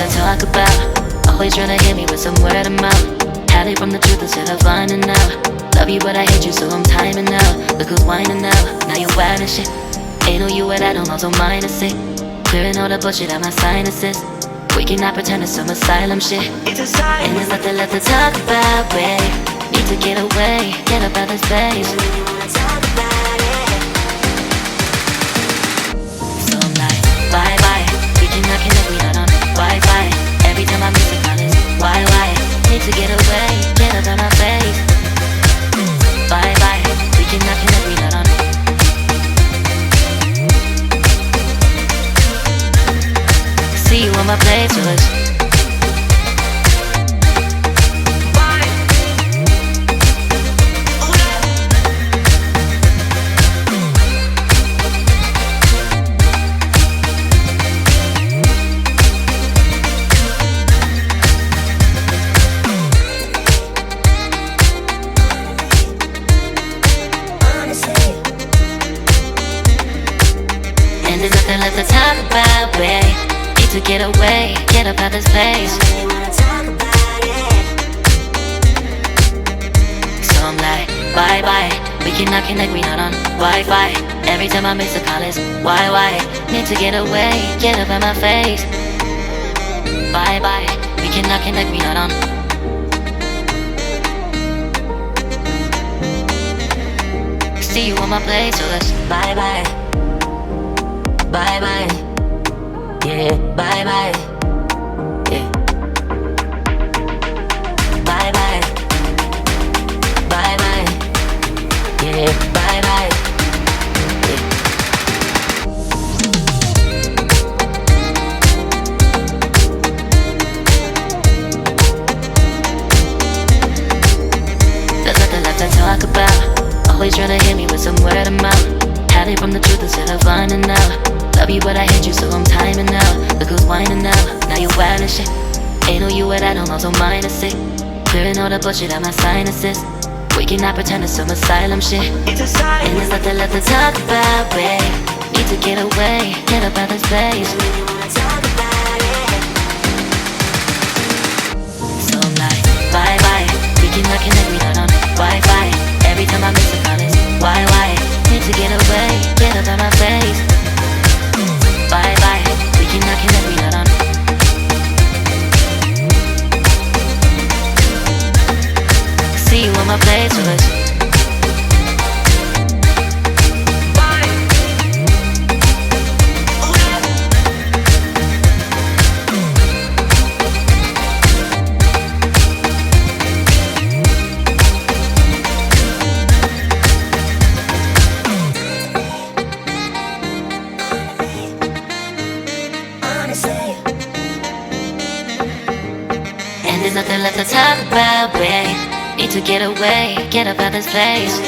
to talk about. Always trying to hit me with some word of mouth. Hide from the truth instead of finding out. Love you but I hate you so I'm timing out. Look who's whining now, now you wild and shit. Ain't no you at I don't also minus it. Clearing all the bullshit out my sinuses. We cannot pretend it's some asylum shit. It's a sign. And there's nothing left to talk about, babe. Need to get away, get up out this place. So I'm like, bye bye. We cannot connect, we not on Wi-Fi. Every time I miss a call it's why? Need to get away, get up out my face. Bye bye. We cannot connect, we not on. See you on my playlist. And there's nothing left to talk about, babe. Need to get away, get up out this place. So I'm like, bye bye. We cannot connect, we not on Wi-Fi. Every time I miss a call it's why? Need to get away, get up out my face. Bye bye. We cannot connect, we not on. See you on my place, so let's bye bye. Bye bye. Yeah, bye bye. Yeah. Bye bye. Bye bye. Yeah, bye bye. Yeah. There's nothing left to talk about. Always trying to hit me with some word of mouth. Hide from the truth instead of finding out. Love you but I hate you so I'm timing out. Look who's whining now, now you wild and shit. Ain't no you at I don't also minus it. Clearing all the bullshit out my sinuses. We cannot pretend it's some asylum shit. It's a sign. And there's nothing left to talk about, babe. Need to get away, get up out this place. So I'm like, bye bye. We cannot connect, we not on Wi-Fi. Every time I miss a call it's why? Need to get away, get up out my face. Bye bye, we cannot connect, we not on. See you on my playlist. And there's nothing left to talk about, babe. Need to get away, get up out this place.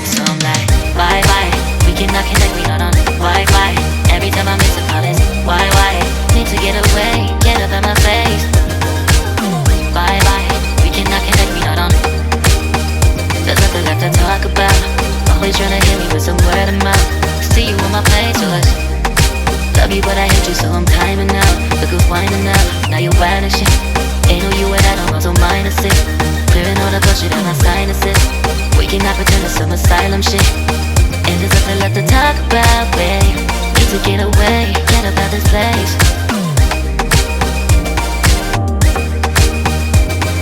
So I'm like, bye bye. We cannot connect, we not on Wi-Fi. Every time I miss a call it's why? Need to get away, get up out my face. Bye bye. We cannot connect, we not on. There's nothing left to talk about. Always trying to hit me with some word of mouth. See you on my playlist. Love you but I hate you so I'm timing out. Look who's whining now, now you wild and shit. Ain't no you at I don't also minus it. Clearing all the bullshit out my sinuses. We cannot pretend it's some asylum shit. And there's nothing left to talk about, babe. Need to get away, get up out this place.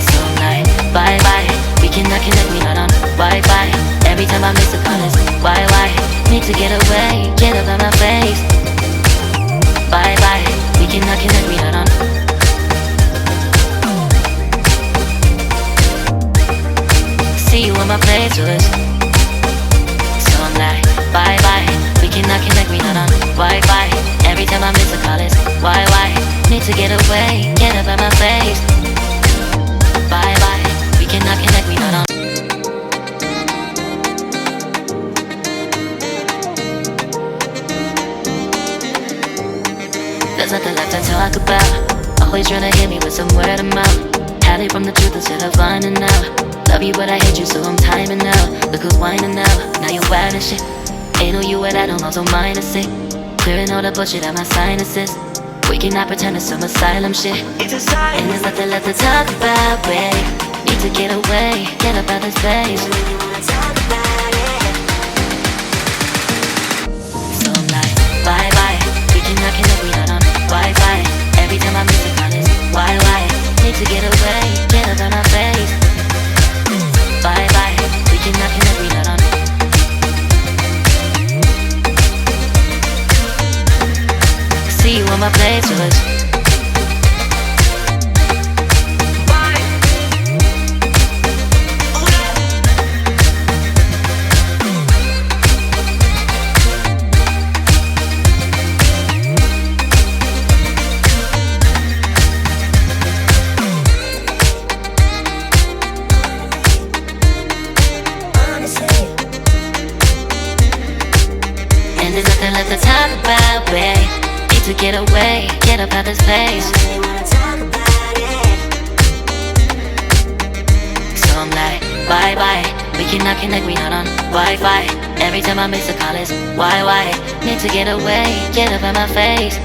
So I'm like, bye bye. We cannot connect, we not on Wi-Fi. Every time I miss a call it's why? Need to get away, get up out my face. Bye bye, we cannot connect, we not on. See you on my playlist. So I'm like, bye bye. We cannot connect, we not on Wi-Fi. Every time I miss a call it's why? Need to get away, get up out my face. Bye bye, we cannot connect, we not on. There's nothing left to talk about. Always trying to hit me with some word of mouth. Hide from the truth instead of finding out. Love you but I hate you so I'm timing out. Look who's whining now, now you wild and shit. Ain't no you at I don't also minus it. Clearing all the bullshit out my sinuses. We cannot pretend it's some asylum shit. And there's nothing left to talk about, babe. Need to get away, get up out this place. So I'm like, bye bye. We cannot connect, we not on Wi-Fi. Every time I miss a call it's why? Need to get away, get up out my face. Bye bye. We cannot connect, we not on. See you on my playlist. And there's nothing left to talk about, babe. To get away, get up out this place. So I'm like, bye bye. We cannot connect, we not on Wi-Fi. Every time I miss a call it's why? Need to get away, get up out my face.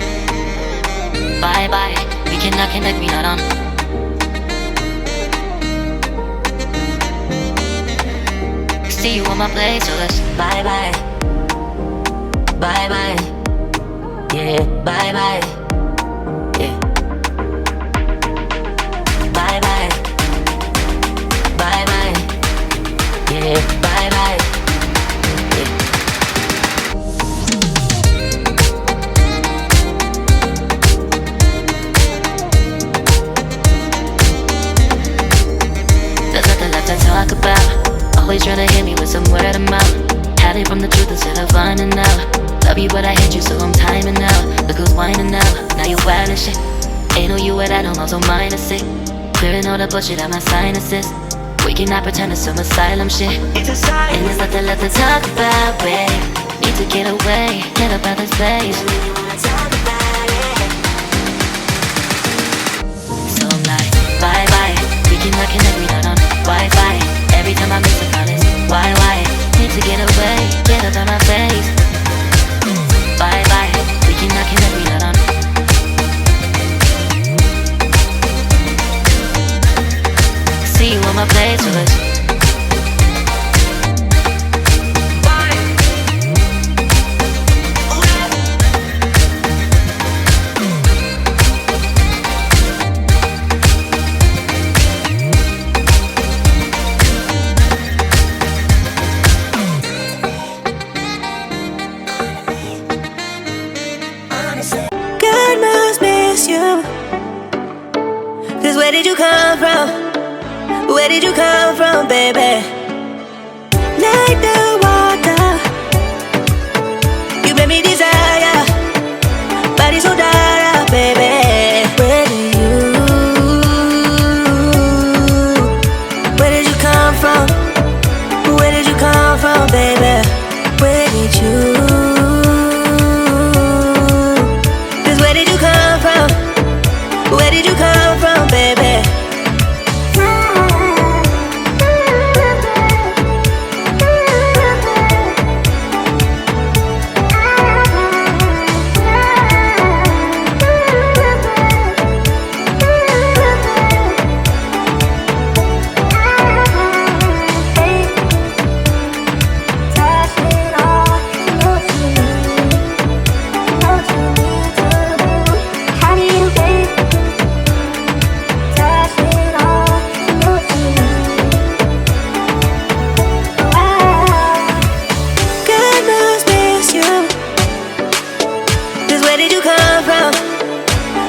Bye bye. We cannot connect, we not on. See you on my place, so let's bye bye. Bye bye. Yeah, bye bye. Yeah. Bye bye. Bye bye. Yeah, bye bye. Yeah. There's nothing left to talk about. Always trying to hit me with some word of mouth. Hiding from the truth instead of finding out. Love you but I hate you so I'm timing out. Look who's whining now, now you wild and shit. Ain't no you at all, I'm so minus it. Clearing all the bullshit out my sinuses. We cannot pretend it's some asylum shit. And there's nothing left to talk about, babe. Need to get away, get up out this place. So I'm like, bye bye. We cannot connect, we not on Wi-Fi. Every time I miss a call it's why? Need to get away, get up out my face. Bye bye, we cannot connect, we not on. See you on my playlist. Where did you come from? Where did you come from, baby? Like the water, you made me desire. Body so dark, baby. Where did you come from? Where did you come from, baby? Where did you? 'Cause where did you come from? Where did you come from, baby?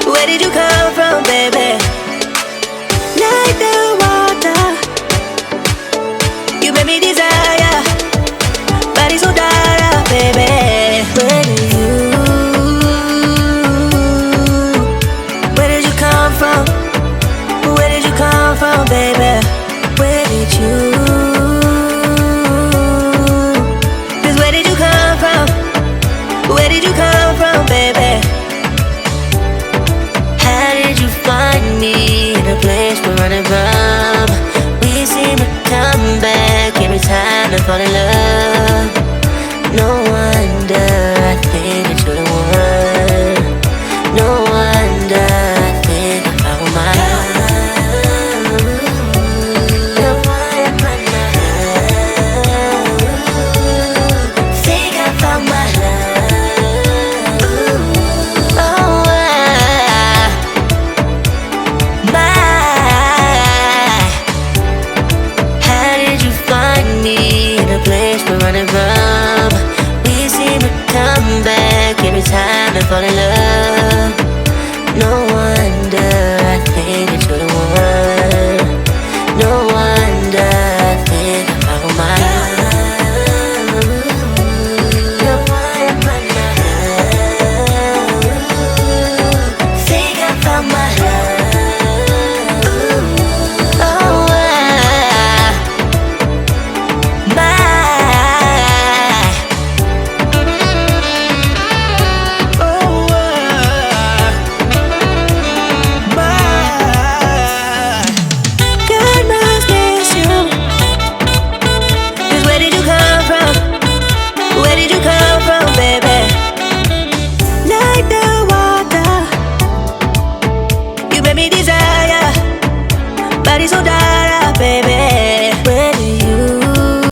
Where did you come from, baby? Like the water, you made me desire. Body so dark, baby. Where did you come from? Where did you come from, baby? Where did you? 'Cause where did you come from? Where did you come from, baby? Find me in a place we're running from. We seem to come back every time I fall in love. No wonder I think